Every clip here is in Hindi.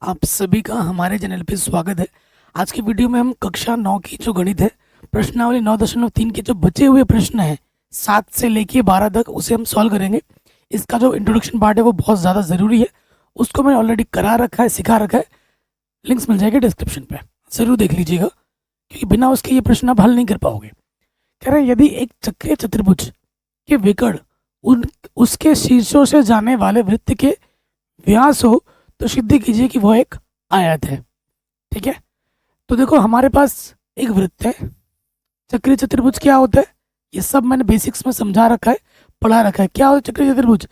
आप सभी का हमारे चैनल पे स्वागत है। आज की वीडियो में हम कक्षा 9 की जो गणित है, प्रश्नावली 9.3 के जो बचे हुए प्रश्न हैं 7 से लेके 12 तक, उसे हम सॉल्व करेंगे। इसका जो इंट्रोडक्शन पार्ट है वो बहुत ज़्यादा ज़रूरी है। उसको मैंने ऑलरेडी करा रखा है, सिखा रखा है। लिंक्स मिल जाएगी डिस्क्रिप्शन पे, ज़रूर देख लीजिएगा, क्योंकि बिना उसके ये प्रश्न आप हल नहीं कर पाओगे। कह रहे हैं यदि एक चक्रीय चतुर्भुज के विकर्ण उन उसके शीर्षों से जाने वाले वृत्त के व्यास हो तो सिद्ध कीजिए कि वह एक आयत है। ठीक है, तो देखो हमारे पास एक वृत्त है। चक्रीय चतुर्भुज क्या होता है ये सब मैंने बेसिक्स में समझा रखा है, पढ़ा रखा है। क्या होता है चक्रीय चतुर्भुज?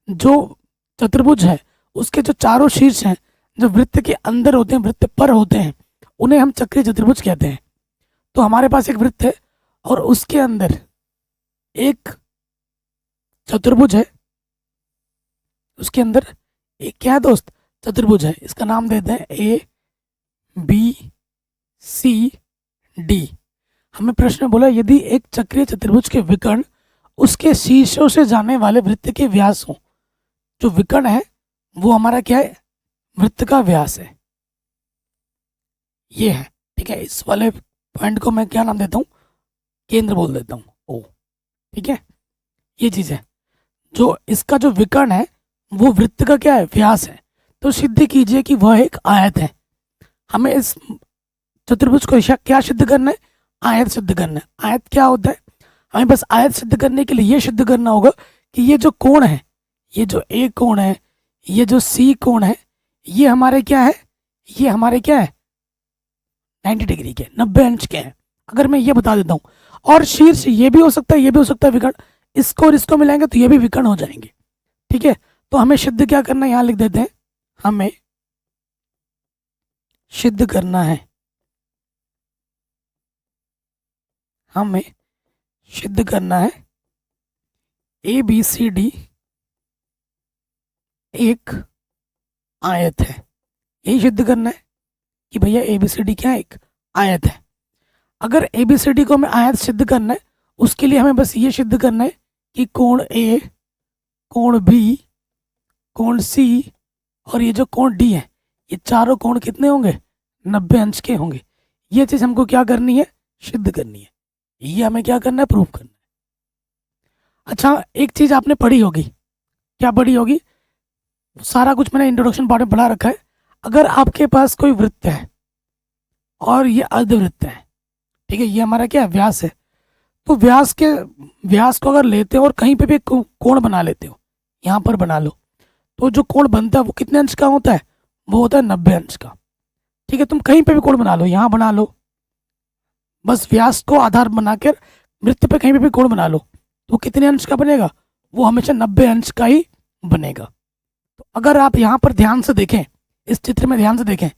जो चतुर्भुज है उसके जो चारों शीर्ष हैं, जो वृत्त के अंदर होते हैं, वृत्त पर होते हैं, उन्हें हम चक्रीय चतुर्भुज कहते हैं। तो हमारे पास एक वृत्त है और उसके अंदर एक चतुर्भुज है। उसके अंदर एक क्या है दोस्त? चतुर्भुज है। इसका नाम देते हैं ए बी सी डी। हमें प्रश्न में बोला यदि एक चक्रीय चतुर्भुज के विकर्ण उसके शीर्षों से जाने वाले वृत्त के व्यास हो। जो विकर्ण है वो हमारा क्या है? वृत्त का व्यास है, ये है। ठीक है, इस वाले पॉइंट को मैं क्या नाम देता हूँ? केंद्र बोल देता हूँ, ओ। ठीक है, ये चीज है। जो इसका जो विकर्ण है वो वृत्त का क्या है? व्यास है। तो सिद्ध कीजिए कि वह एक आयत है। हमें इस चतुर्भुज को क्या सिद्ध करना है? आयत सिद्ध करना है। आयत क्या होता है? हमें बस आयत सिद्ध करने के लिए ये सिद्ध करना होगा कि ये जो कोण है, ये जो ए कोण है, ये जो सी कोण है, ये हमारे क्या है? ये हमारे क्या है? 90 डिग्री के, 90 अंश के हैं। अगर मैं ये बता देता हूँ, और शीर्ष ये भी हो सकता है, ये भी हो सकता है विकर्ण। इसको और इसको मिलाएंगे तो ये भी विकर्ण हो जाएंगे। ठीक है, तो हमें सिद्ध क्या करना है? यहाँ लिख देते हैं, हमें सिद्ध करना है, हमें सिद्ध करना है ए बी सी डी एक आयत है। यही सिद्ध करना है कि भैया ए बी सी डी क्या है? एक आयत है। अगर ए बी सी डी को हमें आयत सिद्ध करना है, उसके लिए हमें बस ये सिद्ध करना है कि कोण ए, कोण बी, कोण सी और ये जो कोण डी है, ये चारों कोण कितने होंगे? 90 अंश के होंगे। ये चीज हमको क्या करनी है? सिद्ध करनी है। ये हमें क्या करना है? प्रूफ करना है। अच्छा, एक चीज आपने पढ़ी होगी। क्या पढ़ी होगी? सारा कुछ मैंने इंट्रोडक्शन पार्ट में पढ़ा रखा है। अगर आपके पास कोई वृत्त है और ये अर्धवृत्त है, ठीक है, ये हमारा क्या है? व्यास है। तो व्यास को अगर लेते हो और कहीं पे भी कोण बना लेते हो, यहाँ पर बना लो, तो जो कोण बनता है वो कितने अंश का होता है? वो होता है 90 अंश का। ठीक है, तुम कहीं पे भी कोण बना लो, यहाँ बना लो, बस व्यास को आधार बनाकर वृत्त पे कहीं पे भी कोण बना लो, तो कितने अंश का बनेगा? वो हमेशा 90 अंश का ही बनेगा। तो अगर आप यहाँ पर ध्यान से देखें, इस चित्र में ध्यान से देखें,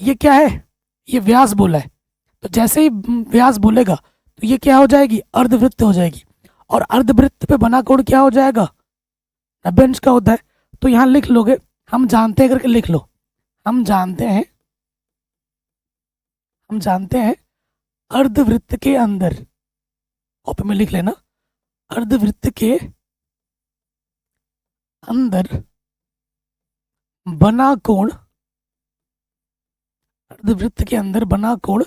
ये क्या है? ये व्यास बोला है। तो जैसे ही व्यास बोलेगा तो ये क्या हो जाएगी? अर्धवृत्त हो जाएगी। और अर्धवृत्त पे बना कोण क्या हो जाएगा? 90 अंश का होता है। तो यहाँ लिख लोगे, हम जानते हैं करके लिख लो, हम जानते हैं, हम जानते हैं अर्धवृत्त के अंदर, कॉपी में लिख लेना, अर्धवृत्त के अंदर बना कोण, अर्धवृत्त के अंदर बना कोण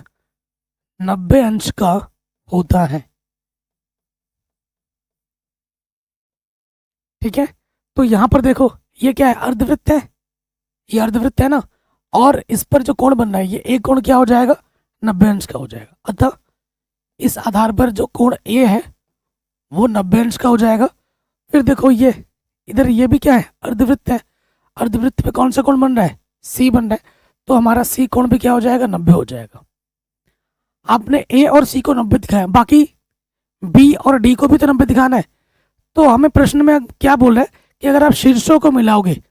90 अंश का होता है। ठीक है, तो यहां पर देखो, ये क्या है? अर्धवृत्त है, ये अर्धवृत्त है ना, और इस पर जो कोण बन रहा है, ये एक कोण क्या हो जाएगा? 90 अंश का हो जाएगा। अतः इस आधार पर जो कोण ए है वो 90 अंश का हो जाएगा। फिर देखो ये इधर, ये भी क्या है? अर्धवृत्त है। अर्धवृत्त पे कौन सा कोण बन रहा है? सी बन रहा है। तो हमारा सी कोण भी क्या हो जाएगा? 90 हो जाएगा। आपने ए और सी को 90 दिखाया, बाकी बी और डी को भी तो 90 दिखाना है। तो हमें प्रश्न में क्या बोल रहा है कि अगर आप शीर्षों को मिलाओगे,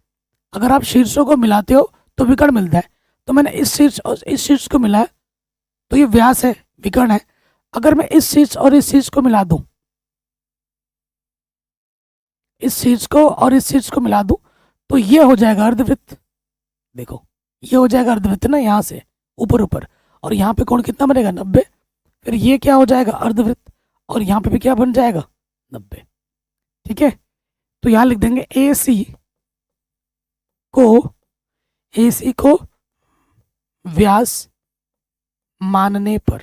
अगर आप शीर्षों को मिलाते हो तो विकर्ण मिलता है। तो मैंने इस शीर्ष और इस शीर्ष को मिलाया तो ये व्यास है, विकर्ण है। अगर मैं इस शीर्ष और इस शीर्ष को मिला दूं, इस शीर्ष को और इस शीर्ष को मिला दूं, तो ये हो जाएगा अर्धवृत्त। देखो, ये हो जाएगा अर्धवृत्त ना, यहाँ से ऊपर ऊपर, और यहाँ पे कोण कितना बनेगा? 90। फिर ये क्या हो जाएगा? अर्धवृत्त, और यहाँ पे भी क्या बन जाएगा? 90। ठीक है, तो यहाँ लिख देंगे ए सी को AC को व्यास मानने पर,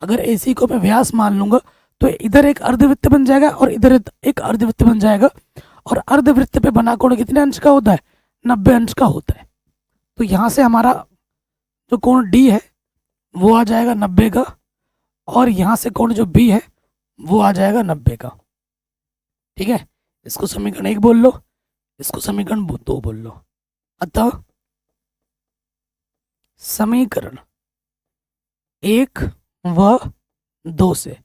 अगर AC को मैं व्यास मान लूंगा तो इधर एक अर्धवृत्त बन जाएगा और इधर एक अर्धवृत्त बन जाएगा, और अर्धवृत्त पे बना कोण कितने अंश का होता है? 90 अंश का होता है। तो यहाँ से हमारा जो कोण D है वो आ जाएगा 90 का, और यहाँ से कोण जो B है वो आ जाएगा 90 का। ठीक है, इसको समीकरण 1 बोल लो, इसको समीकरण 2 बोल लो। अतः समीकरण 1 व 2 से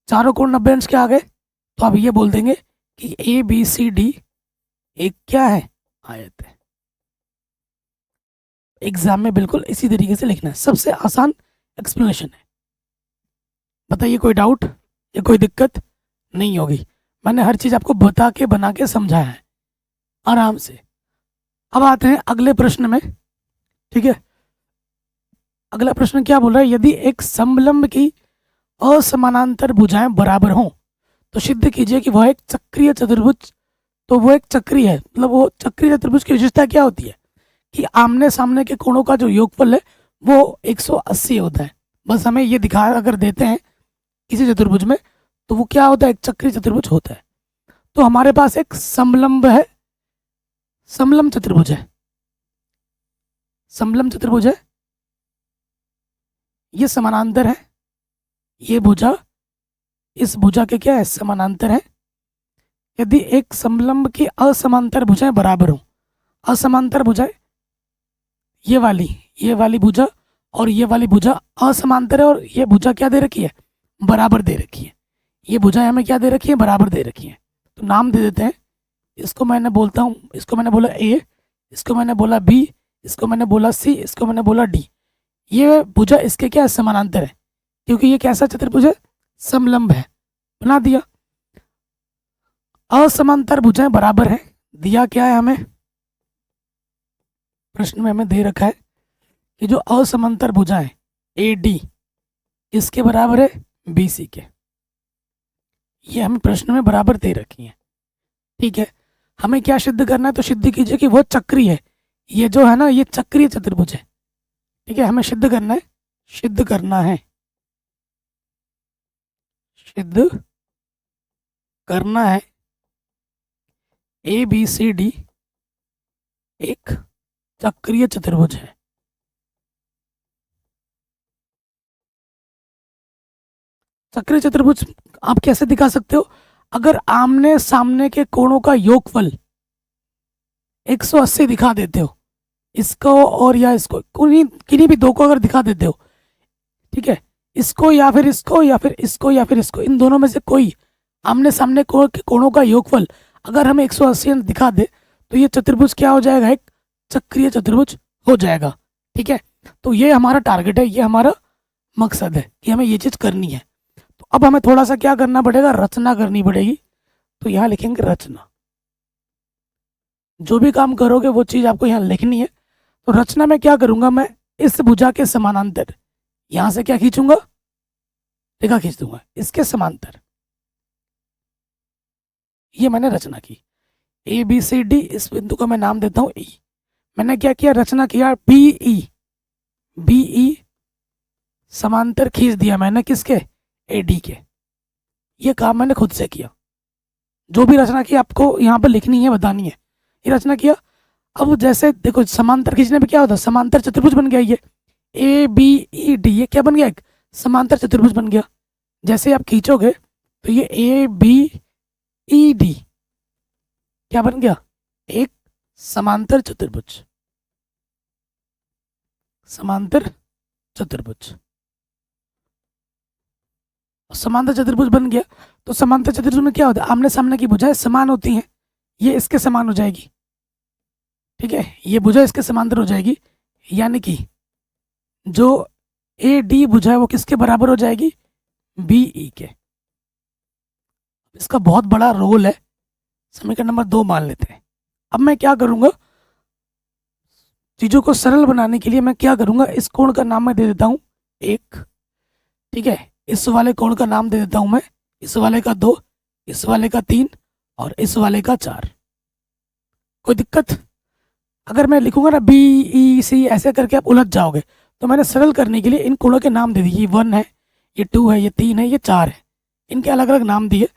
चारों कोण 90 अंश के आ गए, तो अब ये बोल देंगे कि ABCD एक क्या है? आयत है। एग्जाम में बिल्कुल इसी तरीके से लिखना है, सबसे आसान एक्सप्लेनेशन है। बताइए कोई डाउट या कोई दिक्कत नहीं होगी? मैंने हर चीज आपको बता के बना के समझाया है आराम से। अब आते हैं अगले प्रश्न में। ठीक है, अगला प्रश्न क्या बोल रहा है? यदि एक समलंब की असमानांतर भुजाएं बराबर हों तो सिद्ध कीजिए कि वह एक चक्रीय चतुर्भुज। तो वो एक चक्रीय है, मतलब वो चक्रीय चतुर्भुज की विशेषता क्या होती है कि आमने सामने के कोणों का जो योगफल है वो 180 होता है। बस हमें ये दिखा अगर देते हैं किसी चतुर्भुज में तो वो क्या होता है? एक चक्रीय चतुर्भुज होता है। तो हमारे पास एक समलंब है, समलंब चतुर्भुज है, समलंब चतुर्भुज है, ये समानांतर है, ये भुजा इस भुजा के क्या है? समानांतर है। यदि एक समलंब की असमांतर भुजाएं बराबर हो, असमांतर भुजाएं ये वाली भुजा और ये वाली भुजा असमांतर है, और ये भुजा क्या दे रखी है? बराबर दे रखी है। ये भुजाएं हमें क्या दे रखी है? बराबर दे रखी है। तो नाम दे देते हैं, इसको मैंने बोलता हूँ, इसको मैंने बोला A, इसको मैंने बोला B, इसको मैंने बोला C, इसको मैंने बोला D। ये भुजा इसके क्या है? समानांतर है, क्योंकि ये कैसा चतुर्भुज है? समलंब है। बना दिया। असमांतर भुजाएं बराबर है, दिया क्या है हमें? प्रश्न में हमें दे रखा है कि जो असमांतर भुजाएं AD इसके बराबर है BC के। ये हमें प्रश्न में बराबर दे रखी है। ठीक है, हमें क्या सिद्ध करना है? तो सिद्ध कीजिए कि वो चक्रीय है। ये जो है ना, ये चक्रीय चतुर्भुज है। ठीक है, हमें सिद्ध करना है, सिद्ध करना है, सिद्ध करना है ABCD एक चक्रीय चतुर्भुज है। चक्रीय चतुर्भुज आप कैसे दिखा सकते हो? अगर आमने सामने के कोणों का योगफल 180 दिखा देते हो, इसको और या इसको, किन्हीं भी दो को अगर दिखा देते हो, ठीक है, इसको या फिर इसको या फिर इसको या फिर इसको, इन दोनों में से कोई आमने सामने के कोणों का योगफल अगर हमें 180 दिखा दे तो ये चतुर्भुज क्या हो जाएगा? एक चक्रीय चतुर्भुज हो जाएगा। ठीक है, तो ये हमारा टारगेट है, ये हमारा मकसद है कि हमें ये चीज करनी है। तो अब हमें थोड़ा सा क्या करना पड़ेगा? रचना करनी पड़ेगी। तो यहाँ लिखेंगे रचना। जो भी काम करोगे वो चीज आपको यहाँ लिखनी है। तो रचना में क्या करूंगा? मैं इस भुजा के समानांतर यहां से क्या खींचूंगा? रेखा खींच दूंगा इसके समांतर। ये मैंने रचना की ABCD, इस बिंदु को मैं नाम देता हूं E। मैंने क्या किया? रचना किया BE समांतर खींच दिया मैंने किसके? AD के। ये काम मैंने खुद से किया। जो भी रचना की आपको यहाँ पर लिखनी है, बतानी है। ये रचना किया। अब जैसे देखो समांतर खींचने पे क्या होता है? समांतर चतुर्भुज बन गया। ये ABED ये क्या बन गया? एक समांतर चतुर्भुज बन गया। जैसे आप खींचोगे तो ये ABED क्या बन गया? एक समांतर चतुर्भुज, समांतर चतुर्भुज। समांतर चतुर्भुज बन गया। तो समांतर चतुर्भुज में क्या होता है? आमने सामने की भुजाएं समान होती हैं। ये इसके समान हो जाएगी। ठीक है, ये भुजा इसके समांतर हो जाएगी, यानी कि जो AD भुजा है वो किसके बराबर हो जाएगी? BE के। इसका बहुत बड़ा रोल है। समीकरण नंबर 2 मान लेते हैं। अब मैं क्या करूंगा? चीजों को सरल बनाने के लिए मैं क्या करूंगा? इस कोण का नाम मैं दे देता हूं 1। ठीक है, इस वाले कोण का नाम दे देता हूं मैं, इस वाले का 2, इस वाले का 3 और इस वाले का 4। कोई दिक्कत? अगर मैं लिखूंगा ना बी ई सी ऐसे करके आप उलझ जाओगे, तो मैंने सरल करने के लिए इन कोणों के नाम दे दिए, ये 1 है, ये 2 है, ये 3 है, ये 4 है, इनके अलग अलग नाम दिए।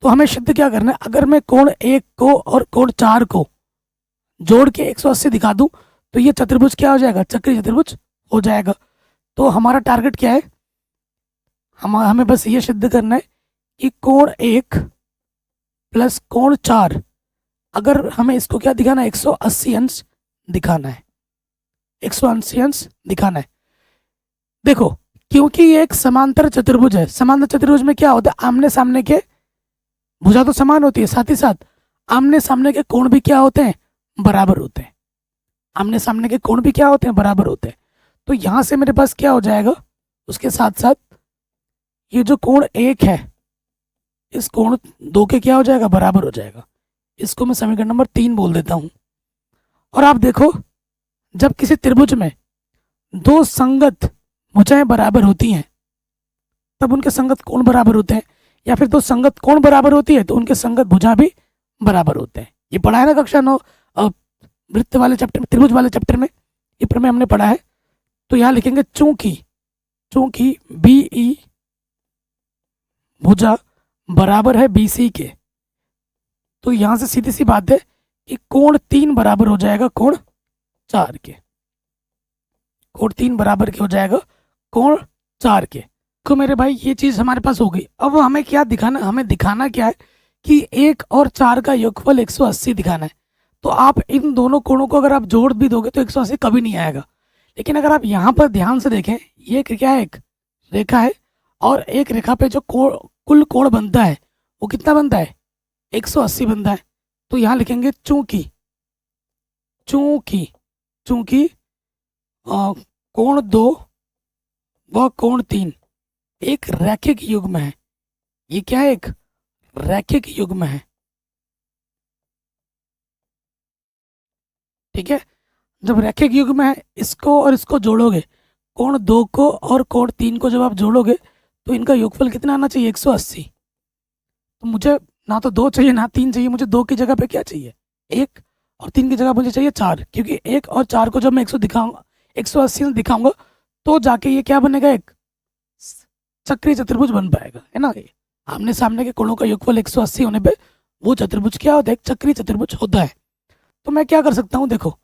तो हमें सिद्ध क्या करना है, अगर मैं कोण 1 को और कोण 4 को जोड़ के 180 दिखा दूं तो ये चतुर्भुज क्या हो जाएगा, चक्रीय चतुर्भुज हो जाएगा। तो हमारा टारगेट क्या है, हमें बस ये सिद्ध करना है कि कोण 1 प्लस कोण 4, अगर हमें इसको क्या दिखाना है, 180 अंश दिखाना है, 180 अंश दिखाना है। देखो, क्योंकि ये एक समांतर चतुर्भुज है, समांतर चतुर्भुज में क्या होता है, आमने सामने के भुजा तो समान होती है, साथ ही साथ आमने सामने के कोण भी क्या होते हैं, बराबर होते हैं। आमने सामने के कोण भी क्या होते हैं, बराबर होते हैं। तो यहां से मेरे पास क्या हो जाएगा, उसके साथ साथ ये जो कोण 1 है, इस कोण 2 के क्या हो जाएगा, बराबर हो जाएगा। इसको मैं समीकरण नंबर 3 बोल देता हूं। और आप देखो, जब किसी त्रिभुज में दो संगत भुजाएं बराबर होती हैं, तब उनके संगत कोण बराबर होते हैं, या फिर दो संगत कोण बराबर होती है तो उनके संगत भुजा भी बराबर होते हैं। ये पढ़ा है ना कक्षा 9 वृत्त वाले चैप्टर में, त्रिभुज वाले चैप्टर में ये प्रमेय हमने पढ़ा है। तो यहाँ लिखेंगे चूंकि बी ई भुजा बराबर है बी सी के, तो यहां से सीधी सी बात है कि कोण 3 बराबर हो जाएगा कोण 4 के, कोण 3 बराबर के हो जाएगा कोण 4 के। तो मेरे भाई ये चीज हमारे पास हो गई। अब हमें क्या दिखाना, हमें दिखाना क्या है कि 1 और 4 का योगफल 180 दिखाना है। तो आप इन दोनों कोणों को अगर आप जोड़ भी दोगे तो 180 कभी नहीं आएगा। लेकिन अगर आप यहाँ पर ध्यान से देखें, ये क्या है, एक रेखा है, और एक रेखा पे जो कुल कोण बनता है वो कितना बनता है, 180 बनता है। तो यहाँ लिखेंगे चूंकि चूंकि चूंकि कोण 2 व कोण 3 एक रैखिक युग्म है। ये क्या है, एक रैखिक युग्म है, ठीक है। जब रैखिक युग्म है, इसको और इसको जोड़ोगे, कोण 2 को और कोण 3 को जब आप जोड़ोगे तो इनका योगफल कितना आना चाहिए, 180। तो मुझे ना तो 2 चाहिए ना 3 चाहिए, मुझे 2 की जगह पे क्या चाहिए, 1, और 3 की जगह मुझे चाहिए 4, क्योंकि 1 और 4 को जब मैं 100 दिखाऊंगा, 180 में दिखाऊंगा, तो जाके ये क्या बनेगा, एक चक्रीय चतुर्भुज बन पाएगा, है ना। आमने सामने के कोणों का योगफल 180 होने पे वो चतुर्भुज क्या होता है, एक चक्रीय चतुर्भुज होता है। तो मैं क्या कर सकता हूँ, देखो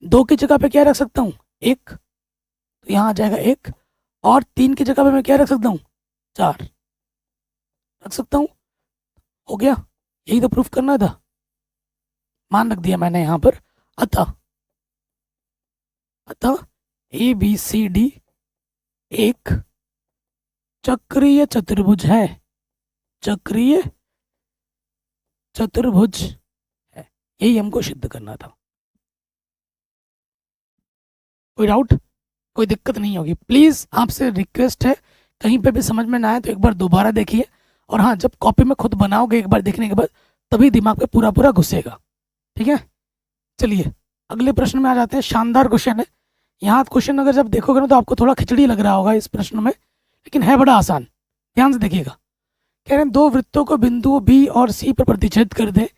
2 की जगह पे क्या रख सकता हूँ, 1, तो यहाँ आ जाएगा 1, और 3 की जगह पे मैं क्या रख सकता हूँ, 4 रख सकता हूँ। हो गया, यही तो प्रूफ करना था, मान रख दिया मैंने यहाँ पर। अतः ए बी सी डी एक चक्रीय चतुर्भुज है, चक्रीय चतुर्भुज है, यही हमको सिद्ध करना था। कोई डाउट, कोई दिक्कत नहीं होगी। प्लीज आपसे रिक्वेस्ट है, कहीं पे भी समझ में ना आए तो एक बार दोबारा देखिए, और हाँ, जब कॉपी में खुद बनाओगे एक बार देखने के बाद, तभी दिमाग पे पूरा पूरा घुसेगा, ठीक है। चलिए अगले प्रश्न में आ जाते हैं। शानदार क्वेश्चन है। यहाँ क्वेश्चन अगर जब देखोगे ना तो आपको थोड़ा खिचड़ी लग रहा होगा इस प्रश्न में, लेकिन है बड़ा आसान। ध्यान से देखिएगा। कह रहे हैं दो वृत्तों को बिंदुओं बी और सी पर प्रतिच्छेद कर दे।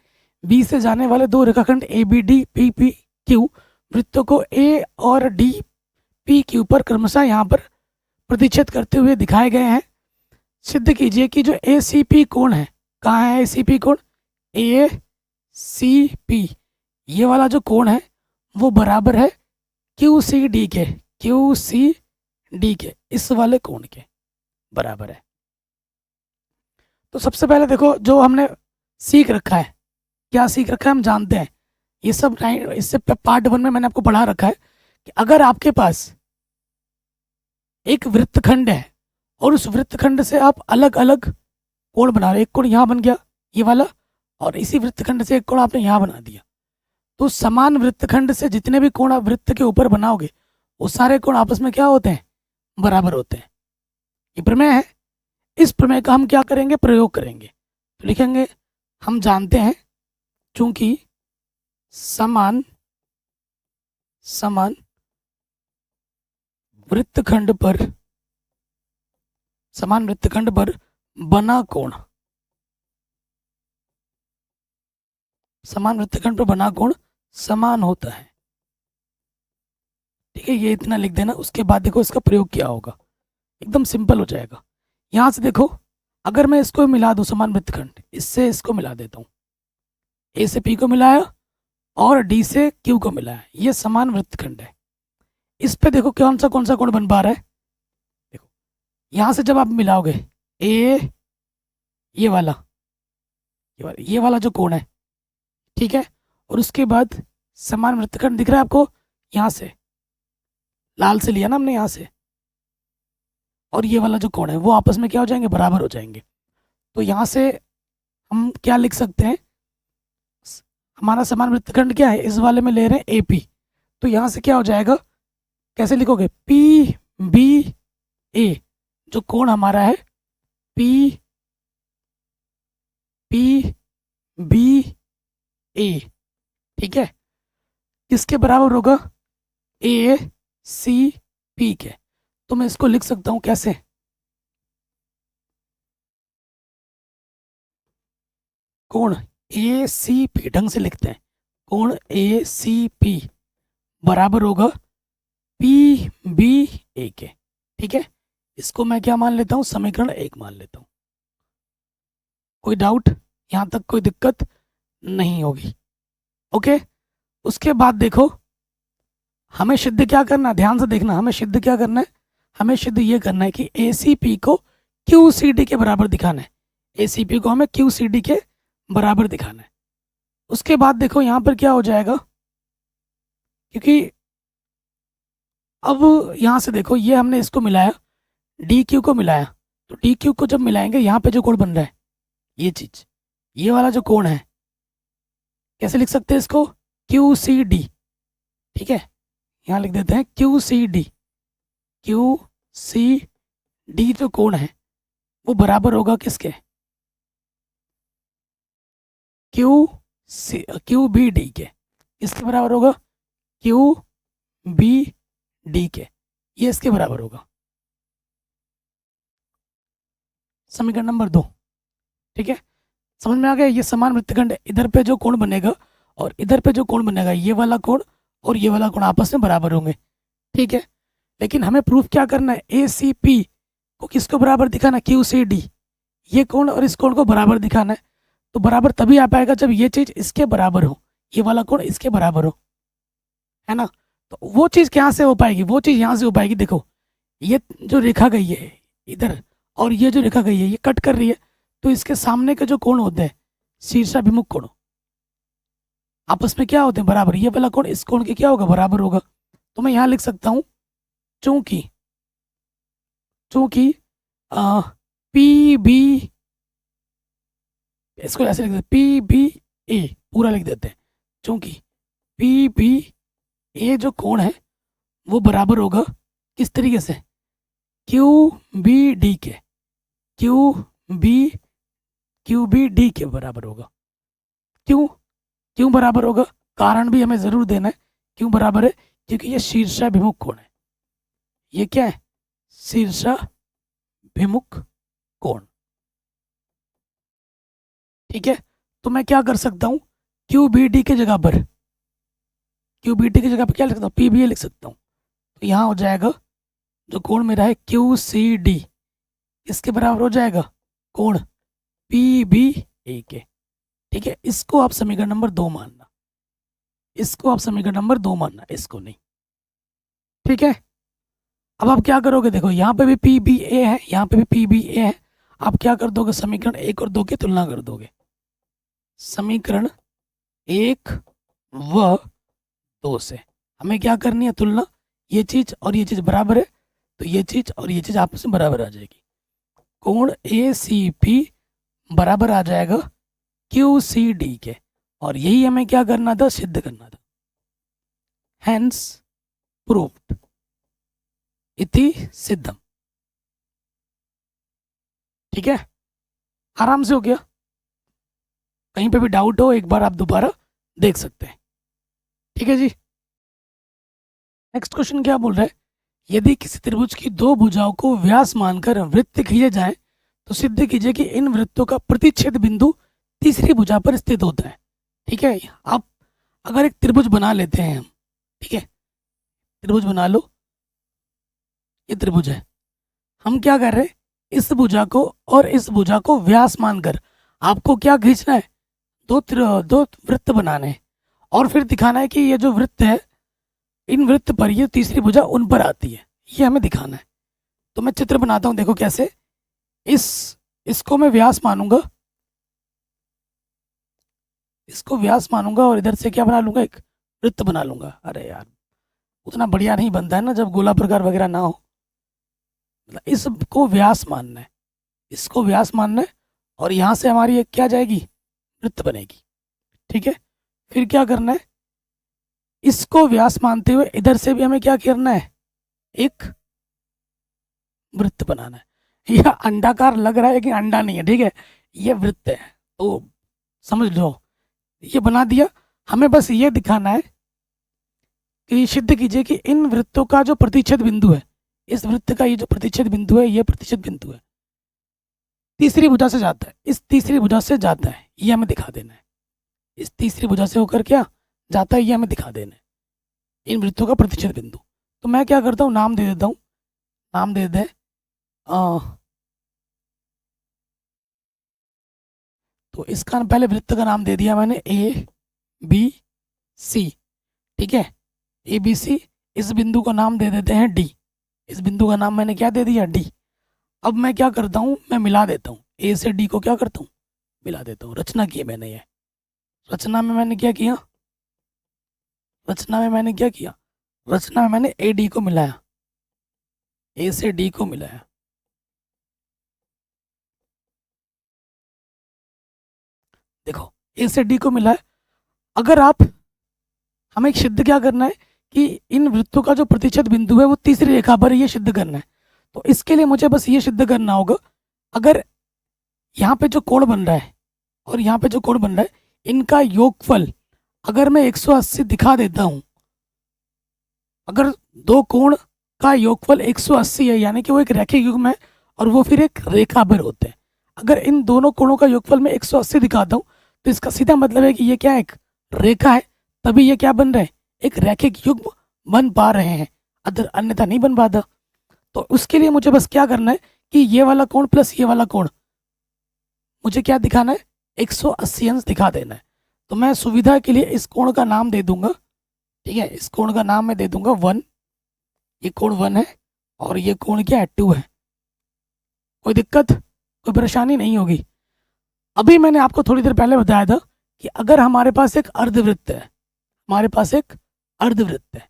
बी से जाने वाले दो रेखाखंड A B D P P Q वृत्तों को ए और डी पी क्यू पर क्रमशः यहाँ पर प्रतिच्छेद करते हुए दिखाए गए हैं। सिद्ध कीजिए कि जो ए सी पी कोण है, कहाँ है ए सी पी कोण, ए सी पी, ये वाला जो कोण है वो बराबर है क्यू सी डी के, क्यू सी डी के, इस वाले कोण के बराबर है। तो सबसे पहले देखो, जो हमने सीख रखा है, क्या सीख रखा है हम जानते हैं, ये सब इससे पार्ट 1 में मैंने आपको पढ़ा रखा है कि अगर आपके पास एक वृत्तखंड है और उस वृत्तखंड से आप अलग अलग कोण बना रहे, एक कोण यहाँ बन गया ये वाला, और इसी वृत्तखंड से एक कोण आपने यहाँ बना दिया, तो समान वृत्तखंड से जितने भी कोण आप वृत्त के ऊपर बनाओगे वो सारे कोण आपस में क्या होते हैं, बराबर होते हैं। ये प्रमेय है। इस प्रमेय का हम क्या करेंगे, प्रयोग करेंगे। तो लिखेंगे हम जानते हैं चूंकि समान वृत्तखंड पर बना कोण समान वृत्तखंड पर बना कोण समान होता है। ठीक है, ये इतना लिख देना। उसके बाद देखो इसका प्रयोग क्या होगा, एकदम सिंपल हो जाएगा। यहाँ से देखो, अगर मैं इसको मिला दूँ समान वृत्तखंड, इससे इसको मिला देता हूँ, ए से पी को मिलाया और डी से क्यू को मिलाया, ये समान वृत्तखंड है। इस पे देखो कौन सा कोण बन पा रहा है। देखो यहाँ से जब आप मिलाओगे ए, ये वाला जो कोण है, ठीक है, और उसके बाद समान वृत्तखंड दिख रहा है आपको, यहाँ से लाल से लिया ना हमने यहाँ से, और ये वाला जो कोण है वो आपस में क्या हो जाएंगे, बराबर हो जाएंगे। तो यहाँ से हम क्या लिख सकते हैं, हमारा समान वृत्तखंड क्या है, इस वाले में ले रहे हैं ए पी, तो यहाँ से क्या हो जाएगा, कैसे लिखोगे, पी बी ए, जो कोण हमारा है पी पी बी ए, ठीक है, किसके बराबर होगा, ए सी पी के। तो मैं इसको लिख सकता हूं कैसे, कोण ए सी पी, ढंग से लिखते हैं, कोण ए सी पी बराबर होगा पी बी ए के। ठीक है, इसको मैं क्या मान लेता हूँ, समीकरण 1 मान लेता हूँ। कोई डाउट, यहाँ तक कोई दिक्कत नहीं होगी। ओके, उसके बाद देखो हमें सिद्ध क्या करना है, ध्यान से देखना, हमें सिद्ध क्या करना है, हमें सिद्ध ये करना है कि ए सी पी को क्यू सी डी के बराबर दिखाना है। ए सी पी को हमें क्यू सी डी के बराबर दिखाना है। उसके बाद देखो यहाँ पर क्या हो जाएगा, क्योंकि अब यहाँ से देखो ये हमने इसको मिलाया, डी क्यू को मिलाया, तो डी क्यू को जब मिलाएंगे यहाँ पे जो कोण बन रहा है, ये चीज, ये वाला जो कोण है, कैसे लिख सकते हैं इसको, क्यू सी डी। ठीक है, यहाँ लिख देते हैं Q C D. Q C D जो कोण है वो बराबर होगा किसके, क्यू बी डी के। किसके बराबर होगा, क्यू बी डी के, ये इसके बराबर होगा। समीकरण नंबर 2। ठीक है, समझ में आ गया, ये समान वृत्तखंड है, इधर पे जो कोण बनेगा और इधर पे जो कोण बनेगा, ये वाला कोण और ये वाला कोण आपस में बराबर होंगे। ठीक है, लेकिन हमें प्रूफ क्या करना है, ए सी पी को किसको बराबर दिखाना, क्यू सी डी, ये कोण और इस कोण को बराबर दिखाना है। तो बराबर तभी आ पाएगा जब ये चीज इसके बराबर हो, ये वाला कोण इसके बराबर हो, है ना। तो वो चीज कहाँ से हो पाएगी, वो चीज यहाँ से हो पाएगी। देखो ये जो रेखा गई है इधर और ये जो रेखा गई है ये कट कर रही है, तो इसके सामने के जो कोण होते हैं शीर्षाभिमुख कोण, आपस में क्या होते हैं, बराबर। ये वाला कोण इस कोण के क्या होगा, बराबर होगा। तो मैं यहाँ लिख सकता हूँ चूंकि पी बी, इसको ऐसे लिख देते पी बी ए, पूरा लिख देते हैं, चूंकि पी बी ए जो कोण है वो बराबर होगा किस तरीके से, क्यू बी डी के, क्यू बी डी के बराबर होगा। क्यों बराबर होगा, कारण भी हमें जरूर देना है, क्यों बराबर है, क्योंकि ये शीर्षाभिमुख कोण है। ये क्या है, शीर्षाभिमुख कोण। ठीक है, तो मैं क्या कर सकता हूँ, क्यू बी डी के जगह पर क्या लिख सकता हूँ, पी बी ए लिख सकता हूँ। तो यहाँ हो जाएगा जो कोण मेरा है क्यू सी डी, इसके बराबर हो जाएगा कोण पी बी ए के। ठीक है, इसको आप समीकरण नंबर 2 मानना, इसको नहीं। ठीक है, अब आप क्या करोगे, देखो यहाँ पे भी पी बी ए है, यहाँ पे भी पी बी ए है, आप क्या कर दोगे, समीकरण 1 और 2 की तुलना कर दोगे। समीकरण 1 व 2 से हमें क्या करनी है, तुलना। ये चीज और ये चीज बराबर है, तो ये चीज और ये चीज आपस में बराबर आ जाएगी। कोण ए सी पी बराबर आ जाएगा क्यू सी डी के, और यही हमें क्या करना था, सिद्ध करना था। हैंस प्रूव्ड इति सिद्धम। ठीक है, आराम से हो गया, कहीं पे भी डाउट हो एक बार आप दोबारा देख सकते हैं। ठीक है जी, नेक्स्ट क्वेश्चन क्या बोल रहा है, यदि किसी त्रिभुज की 2 भुजाओं को व्यास मानकर वृत्त खींचे जाएं तो सिद्ध कीजिए कि इन वृत्तों का प्रतिच्छेद बिंदु तीसरी भुजा पर स्थित होता है। ठीक है, आप अगर एक त्रिभुज बना लेते हैं हम, ठीक है, त्रिभुज बना लो, ये त्रिभुज है, हम क्या कर रहे हैं, इस भुजा को और इस भुजा को व्यास मानकर आपको क्या खींचना है, दो वृत्त बनाने हैं और फिर दिखाना है कि ये जो वृत्त है, इन वृत्त पर ये तीसरी भुजा उन पर आती है, ये हमें दिखाना है। तो मैं चित्र बनाता हूँ, देखो कैसे। इस इसको मैं व्यास मानूंगा, इसको व्यास मानूंगा और इधर से क्या बना लूंगा, एक वृत्त बना लूंगा। अरे यार, उतना बढ़िया नहीं बनता है ना जब गोला प्रकार वगैरह ना हो। मतलब इसको व्यास मानना है, इसको व्यास मानना है, और यहाँ से हमारी एक क्या जाएगी, वृत्त बनेगी। ठीक है, फिर क्या करना है, इसको व्यास मानते हुए इधर से भी हमें क्या करना है, एक वृत्त बनाना है। यह अंडाकार लग रहा है लेकिन अंडा नहीं है, ठीक है, ये वृत्त है, तो समझ लो, ये बना दिया। हमें बस ये दिखाना है कि सिद्ध कीजिए कि इन वृत्तों का जो प्रतिच्छेद बिंदु है, इस वृत्त का ये जो प्रतिच्छेद बिंदु है, ये प्रतिच्छेद बिंदु है, तीसरी भुजा से जाता है, इस तीसरी भुजा से जाता है, ये हमें दिखा देना है। इस तीसरी भुजा से होकर क्या जाता है, ये हमें दिखा देना है, इन वृत्तों का प्रतिच्छेद बिंदु। तो मैं क्या करता हूँ, नाम दे देता हूँ, नाम दे दे तो इसका पहले वृत्त का नाम दे दिया मैंने, ए बी सी। ठीक है, ए बी सी। इस बिंदु का नाम दे देते हैं डी, इस बिंदु का नाम मैंने क्या दे दिया, डी। अब मैं क्या करता हूँ, मैं मिला देता हूँ, ए से डी को क्या करता हूँ, मिला देता हूँ। रचना की मैंने, ये रचना में मैंने क्या किया, रचना में मैंने क्या किया, रचना में मैंने ए डी को मिलाया, ए से डी को मिलाया। देखो, ए से डी को मिला है। अगर आप, हमें एक सिद्ध क्या करना है कि इन वृत्तों का जो प्रतिच्छेद बिंदु है वो तीसरी रेखा पर, ये सिद्ध करना है। तो इसके लिए मुझे बस ये सिद्ध करना होगा, अगर यहाँ पे जो कोण बन रहा है और यहाँ पे जो कोण बन रहा है, इनका योगफल अगर मैं 180 दिखा देता हूँ, अगर दो कोण का योगफल 180 है, यानी कि वो एक रैखिक युग्म है और वो फिर एक रेखा पर होते हैं। अगर इन दोनों कोणों का योगफल मैं 180 दिखाता हूँ, तो इसका सीधा मतलब है कि ये क्या है, एक रेखा है, तभी ये क्या बन रहे हैं, एक रैखिक युग्म बन पा रहे हैं, अदर अन्यथा नहीं बन पाता। तो उसके लिए मुझे बस क्या करना है कि ये वाला कोण प्लस ये वाला कोण मुझे क्या दिखाना है, 180 अंश दिखा देना है। तो मैं सुविधा के लिए इस कोण का नाम दे दूंगा, ठीक है, इस कोण का नाम मैं दे दूंगा 1। ये कोण 1 है और ये कोण क्या है, 2 है। कोई दिक्कत, कोई परेशानी नहीं होगी। अभी मैंने आपको थोड़ी देर पहले बताया था कि अगर हमारे पास एक अर्धवृत्त है, हमारे पास एक अर्धवृत्त है,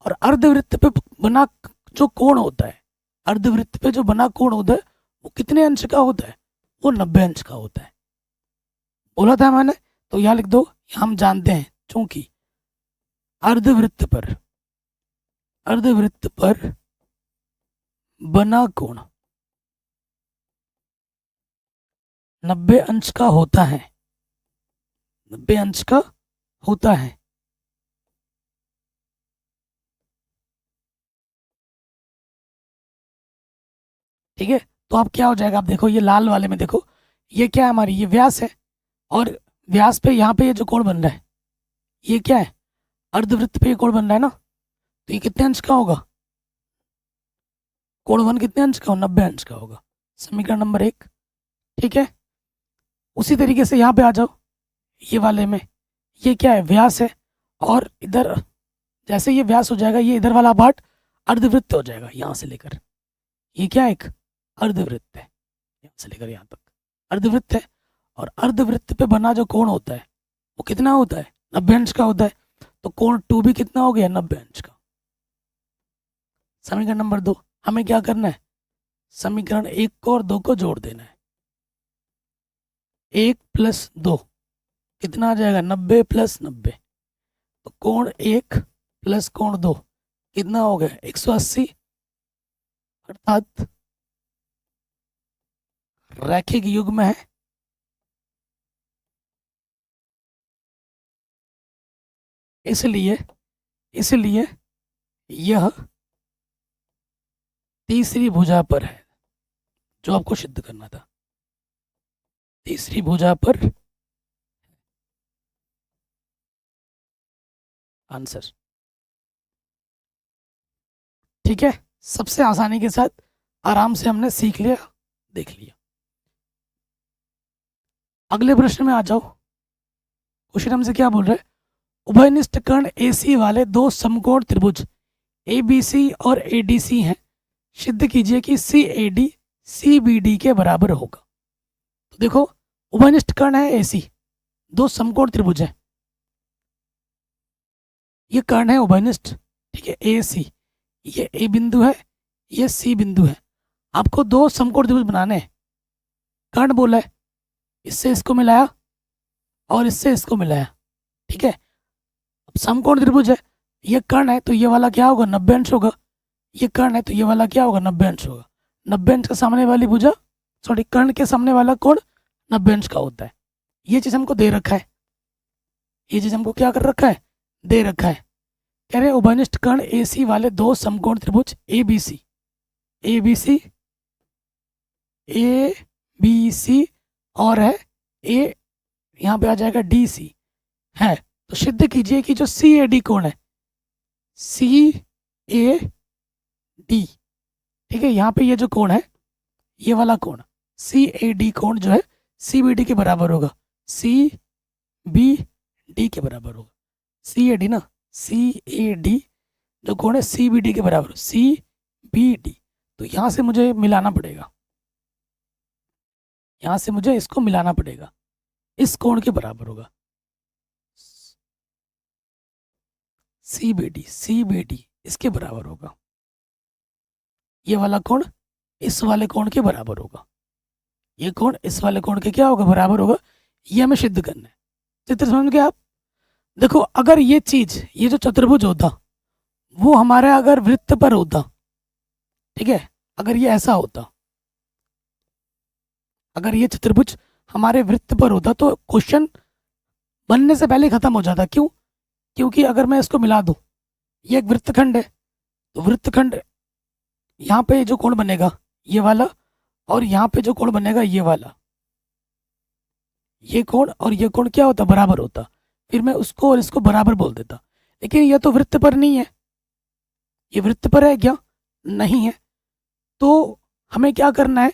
और अर्धवृत्त पे बना जो कोण होता है, अर्धवृत्त पे जो बना कोण होता है, वो कितने अंश का होता है, वो 90 अंश का होता है। बोला था मैंने, तो यहाँ लिख दो, हम जानते हैं, चूंकि अर्धवृत्त पर, अर्धवृत्त पर बना कोण 90 अंश का होता है, 90 अंश का होता है। ठीक है, तो अब क्या हो जाएगा, आप देखो ये लाल वाले में देखो, ये क्या है हमारी, ये व्यास है, और व्यास पे यहाँ पे ये जो कोण बन रहा है, ये क्या है, अर्धवृत्त पे ये कोण बन रहा है ना, तो ये कितने अंश का होगा, कोण 1 कितने अंश का हो, 90 अंश का होगा। समीकरण नंबर 1। ठीक है, उसी तरीके से यहाँ पे आ जाओ, ये वाले में ये क्या है, व्यास है, और इधर जैसे ये व्यास हो जाएगा, ये इधर वाला पार्ट अर्धवृत्त हो जाएगा, यहाँ से लेकर ये क्या है, एक अर्धवृत्त है, यहाँ से लेकर यहाँ तक अर्धवृत्त है। और अर्धवृत्त पे बना जो कोण होता है वो कितना होता है, 90 अंश का होता है। तो कोण 2 भी कितना हो गया, 90 अंश का। समीकरण नंबर 2, हमें क्या करना है, समीकरण 1 को और 2 को जोड़ देना है। 1 + 2 कितना आ जाएगा, 90 + 90। तो कोण 1 + कोण 2 कितना हो गया, 180, अर्थात रैखिक युग्म है, इसलिए इसलिए यह तीसरी भुजा पर है, जो आपको सिद्ध करना था, तीसरी भुजा पर। आंसर। ठीक है, सबसे आसानी के साथ आराम से हमने सीख लिया, देख लिया। अगले प्रश्न में आ जाओ। क्वेश्चन हमसे क्या बोल रहे हैं, उभयनिष्ठ कर्ण AC वाले दो समकोण त्रिभुज ABC और ADC हैं, सिद्ध कीजिए कि CAD CBD के बराबर होगा। तो देखो, उभयनिष्ठ कर्ण है AC, दो समकोण त्रिभुज है, ये कर्ण है उभयनिष्ठ, ठीक है, AC, ये A बिंदु है, ये C बिंदु है। आपको दो समकोण त्रिभुज बनाने हैं। कर्ण बोला है, इससे इसको मिलाया और इससे इसको मिलाया, ठीक है। अब समकोण त्रिभुज है, ये कर्ण है तो ये वाला क्या होगा, 90 अंश होगा। ये कर्ण है तो ये वाला क्या होगा, 90 अंश होगा। 90 अंश का सामने वाली भुजा, सॉरी, कर्ण के सामने वाला कोण 90 अंश का होता है। ये चीज हमको दे रखा है, ये चीज हमको क्या कर रखा है, दे रखा है। कह रहे उभयनिष्ठ कर्ण AC वाले दो समकोण त्रिभुज ABC और है A, यहाँ पे आ जाएगा DC है। तो सिद्ध कीजिए कि जो CAD कोण है, CAD, ठीक है, यहाँ पे ये जो कोण है, ये वाला कोण CAD कोण जो है CBD के बराबर होगा, CBD के बराबर होगा। CAD ना, CAD जो कोण है CBD के बराबर, CBD। तो यहाँ से मुझे मिलाना पड़ेगा, यहाँ से मुझे इसको मिलाना पड़ेगा, इस कोण के बराबर होगा। CBD इसके बराबर होगा, ये वाला कोण इस वाले कोण के बराबर होगा, ये कोण इस वाले कोण के क्या होगा, बराबर होगा। ये हमें सिद्ध करना है। चित्र समझ गए आप। देखो, अगर ये चीज, ये जो चतुर्भुज होता वो हमारे अगर वृत्त पर होता, ठीक है, अगर ये ऐसा होता, अगर ये चतुर्भुज हमारे वृत्त पर होता तो क्वेश्चन बनने से पहले खत्म हो जाता। क्यों? क्योंकि अगर मैं इसको मिला दूं, ये एक वृत्तखंड है, तो वृत्तखंड यहाँ पे जो कोण बनेगा ये वाला, और यहाँ पे जो कोण बनेगा ये वाला, ये कोण और ये कोण क्या होता, बराबर होता। फिर मैं उसको और इसको बराबर बोल देता। लेकिन ये तो वृत्त पर नहीं है, ये वृत्त पर है क्या, नहीं है। तो हमें क्या करना है,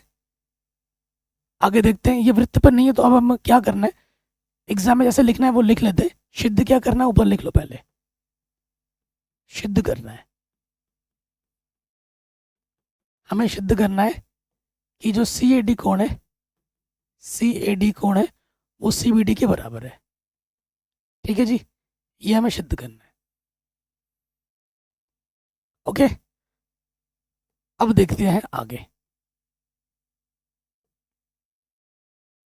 आगे देखते हैं। ये वृत्त पर नहीं है तो अब हम क्या करना है, एग्जाम में जैसे लिखना है वो लिख लेते हैं। सिद्ध क्या करना है, ऊपर लिख लो, पहले सिद्ध करना है। हमें सिद्ध करना है कि जो CAD कोण है, CAD कोण है वो CBD के बराबर है। ठीक है जी, ये हमें सिद्ध करना है। ओके, अब देखते हैं आगे।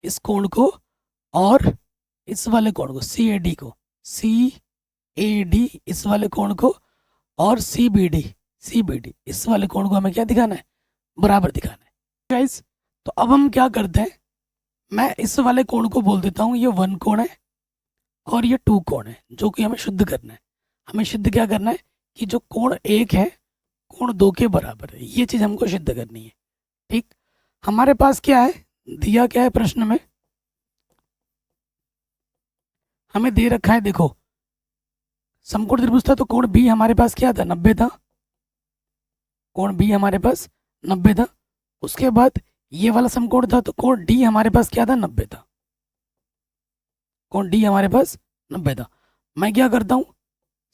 इस कोण को और इस वाले कोण को, CAD को, CAD इस वाले कोण को, और CBD इस वाले कोण को हमें क्या दिखाना है, बराबर दिखाना है। गाइस, तो अब हम क्या करते हैं, मैं इस वाले कोण को बोल देता हूँ ये 1 कोण है और ये 2 कोण है, जो कि हमें शुद्ध करना है। हमें सिद्ध क्या करना है कि जो कोण 1 है कोण 2 के बराबर है, ये चीज़ हमको सिद्ध करनी है। ठीक, हमारे पास क्या है, दिया क्या है प्रश्न में, हमें दे रखा है, देखो समकोण त्रिभुज था तो कोण B हमारे पास क्या था, 90 था। कोण B हमारे पास 90 था। उसके बाद ये वाला समकोण था तो कोण D हमारे पास क्या था, 90 था। कोण D हमारे पास 90 था। मैं क्या करता हूँ,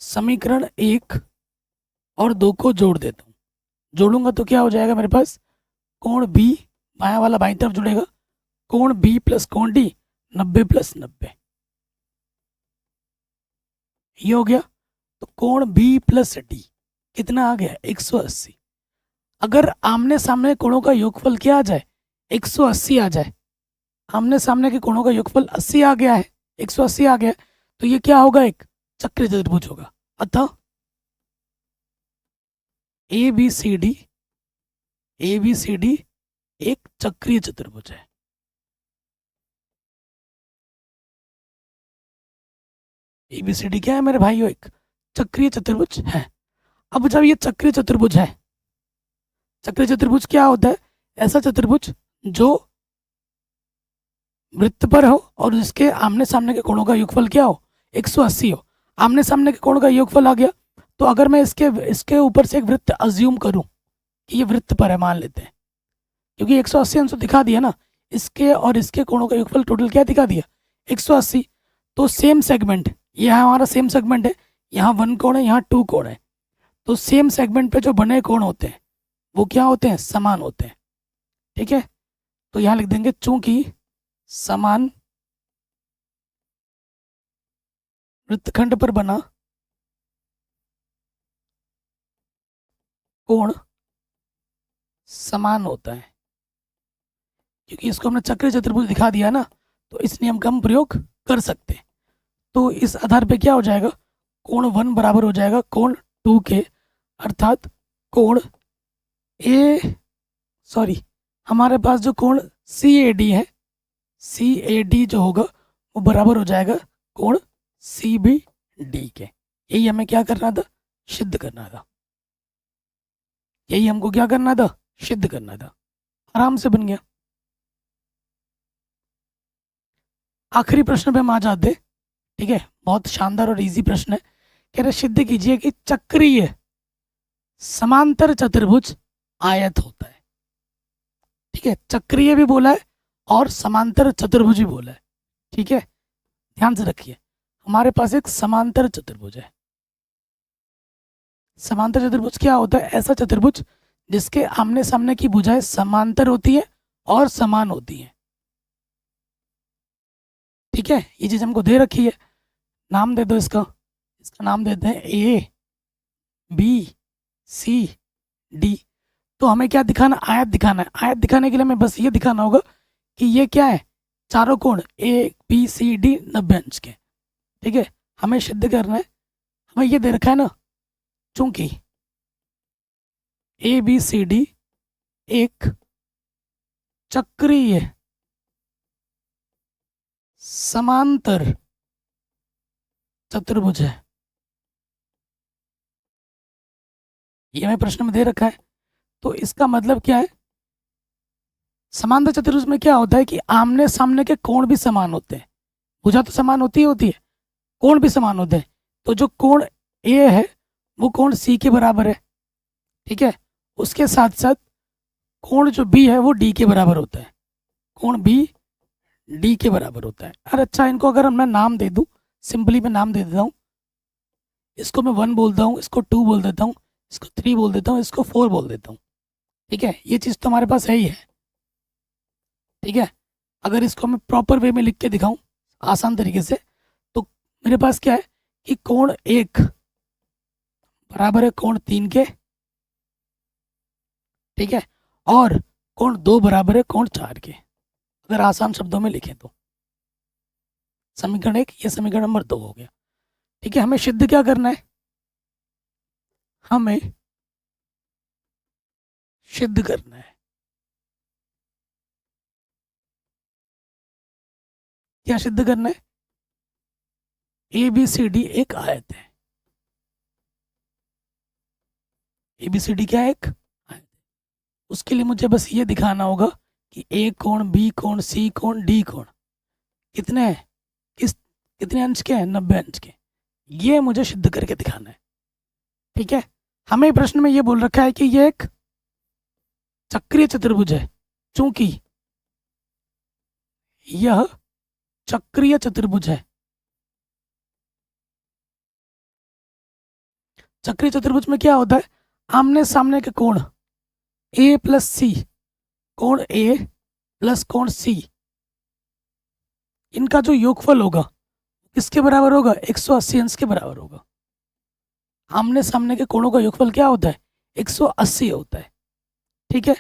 समीकरण 1 और 2 को जोड़ देता हूँ। जोड़ूंगा तो क्या हो जाएगा मेरे पास, कोण B बायां वाला बाईं तरफ जुड़ेगा, कोण B प्लस कोण D 90 प्लस 90, ये हो गया। तो कोण B प्लस D कितना आ गया, 180। अगर आमने सामने कोणों का योगफल क्या आ जाए, 180 आ जाए, आमने सामने के कोणों का योगफल 80 आ गया है, 180 आ गया, तो ये क्या होगा, एक चक्रीय चतुर्भुज होगा। अतः ABCD एक चक्रीय चतुर्भुज है। ABCD क्या है मेरे भाइयों, एक चक्रीय चतुर्भुज है। अब जब ये चक्रीय चतुर्भुज है, चक्रीय चतुर्भुज क्या होता है, ऐसा चतुर्भुज जो वृत्त पर हो और जिसके आमने सामने के कोणों का योगफल क्या हो, 180 हो। आमने सामने के कोण का योगफल आ गया। तो अगर मैं इसके ऊपर से एक वृत्त अज्यूम करूं कि ये वृत्त पर है, मान लेते हैं, क्योंकि 180 अंश तो दिखा दिया ना, इसके और इसके कोणों का योगफल टोटल क्या दिखा दिया, 180। तो सेम सेगमेंट, यह हमारा सेम सेगमेंट है, यहाँ 1 कोण है, यहाँ 2 कोण है। तो सेम सेगमेंट पे जो बने कोण होते हैं वो क्या होते हैं, समान होते हैं। ठीक है, तो यहाँ लिख देंगे चूंकि समान वृत्तखंड पर बना कोण समान होता है, क्योंकि इसको हमने चक्रीय चतुर्भुज दिखा दिया ना, तो इस नियम का हम प्रयोग कर सकते हैं। तो इस आधार पे क्या हो जाएगा, कोण 1 बराबर हो जाएगा कोण 2 के, अर्थात कोण हमारे पास जो कोण CAD है, CAD जो होगा वो बराबर हो जाएगा कोण CBD के। यही हमें क्या करना था, सिद्ध करना था। यही हमको क्या करना था, सिद्ध करना था। आराम से बन गया। आखिरी प्रश्न पे हम आ जाते। ठीक है, बहुत शानदार और इजी प्रश्न है। कह रहे सिद्ध कीजिए कि चक्रीय समांतर चतुर्भुज आयत होता है। ठीक है, चक्रीय भी बोला है और समांतर चतुर्भुज भी बोला है। ठीक है, ध्यान से रखिए, हमारे पास एक समांतर चतुर्भुज है। समांतर चतुर्भुज क्या होता है, ऐसा चतुर्भुज जिसके आमने सामने की भुजाएं समांतर होती है और समान होती है। ठीक है, ये चीज हमको दे रखी है, नाम दे दो इसका नाम देते हैं ABCD। तो हमें क्या दिखाना, आयत दिखाना है। आयत दिखाने के लिए हमें बस ये दिखाना होगा कि ये क्या है, चारों कोण ABCD 90 अंश के। ठीक है, हमें सिद्ध करना है, हमें ये दे रखा है ना, चूंकि ABCD एक चक्रीय समांतर चतुर्भुज है। ये हमें प्रश्न में दे रखा है। तो इसका मतलब क्या है, समांतर चतुर्भुज में क्या होता है कि आमने सामने के कोण भी समान होते हैं। भुजा तो समान होती है, कोण भी समान होते हैं। तो जो कोण A है वो कोण C के बराबर है। ठीक है, उसके साथ साथ कोण जो B है वो D के बराबर होता है। कोण B D के बराबर होता है। अरे अच्छा, इनको अगर मैं नाम दे दूं, सिंपली मैं नाम दे देता हूँ, इसको मैं 1 बोलता हूँ, इसको 2 बोल देता हूँ, इसको 3 बोल देता हूँ, इसको 4 बोल देता हूँ। ठीक है, ये चीज़ तो हमारे पास है ही है। ठीक है, अगर इसको मैं प्रॉपर वे में लिख के दिखाऊं आसान तरीके से, तो मेरे पास क्या है कि कोण 1 बराबर है कोण 3 के। ठीक है, और कोण 2 बराबर है कोण 4 के। अगर आसान शब्दों में लिखें तो समीकरण 1, ये समीकरण नंबर 2 हो गया। ठीक है, हमें सिद्ध क्या करना है, हमें सिद्ध करना है, क्या सिद्ध करना है, ABCD एक आयत है। ABCD क्या है, एक आयत। उसके लिए मुझे बस ये दिखाना होगा कि A कोण, B कोण, C कोण, D कोण कितने हैं, कितने अंश के हैं, 90 अंश के। ये मुझे सिद्ध करके दिखाना है। ठीक है, हमें प्रश्न में ये बोल रखा है कि ये एक चक्रीय चतुर्भुज है। चूंकि यह चक्रीय चतुर्भुज है, चक्रीय चतुर्भुज में क्या होता है, आमने सामने के कोण A प्लस C, कोण A प्लस कोण C, इनका जो योगफल होगा किसके बराबर होगा, 180 अंश के बराबर होगा। आमने सामने के कोणों का योगफल क्या होता है, 180 होता है। ठीक है,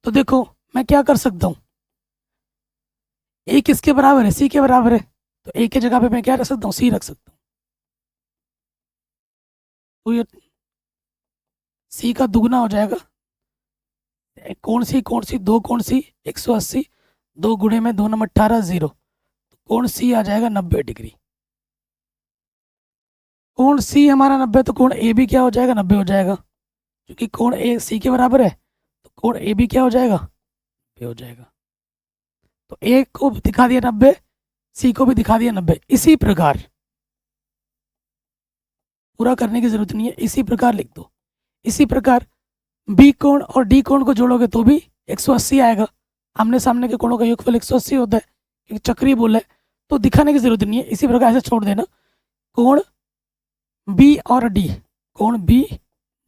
तो देखो मैं क्या कर सकता हूँ, A किसके बराबर है, C के बराबर है, तो A की जगह पे मैं क्या रख सकता हूँ, C रख सकता हूँ। तो ये C का दुगना हो जाएगा, कोण C 2 कोण C 180, 2 गुणे में 2 नंबर 18, 0, कोण C आ जाएगा 90 डिग्री। कोण C हमारा 90, तो कोण A भी क्या हो जाएगा, 90 हो जाएगा। क्योंकि कोण A C के बराबर है, तो कोण A भी क्या हो जाएगा, 90 हो जाएगा। तो A को दिखा दिया 90, C को भी दिखा दिया 90। इसी प्रकार पूरा करने की ज़रूरत नहीं है, इसी प्रकार लिख दो। इसी प्रकार बी कोण और डी कोण को जोड़ोगे तो भी 180 आएगा। आमने सामने के कोणों का योगफल 180 होता है, एक चक्रीय बोल है, तो दिखाने की ज़रूरत नहीं है, इसी प्रकार ऐसे छोड़ देना। कोण बी और डी, कोण बी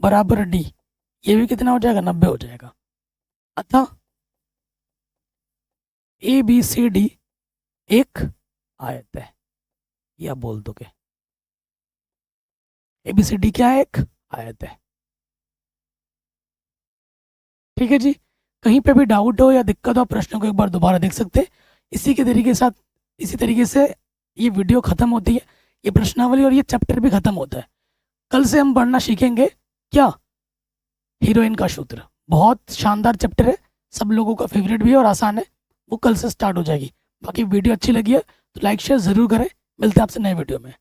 बराबर डी, ये भी कितना हो जाएगा, 90 हो जाएगा। अतः ए बी सी डी एक आयत है, या बोल दो के ए बी सी डी क्या है, एक आयत है। ठीक है जी, कहीं पे भी डाउट हो या दिक्कत हो प्रश्नों को एक बार दोबारा देख सकते हैं। इसी तरीके से ये वीडियो ख़त्म होती है, ये प्रश्नावली और ये चैप्टर भी ख़त्म होता है। कल से हम पढ़ना सीखेंगे क्या, हीरोइन का सूत्र। बहुत शानदार चैप्टर है, सब लोगों का फेवरेट भी है और आसान है, वो कल से स्टार्ट हो जाएगी। बाकी वीडियो अच्छी लगी है तो लाइक शेयर ज़रूर करें। मिलते हैं आपसे नए वीडियो में।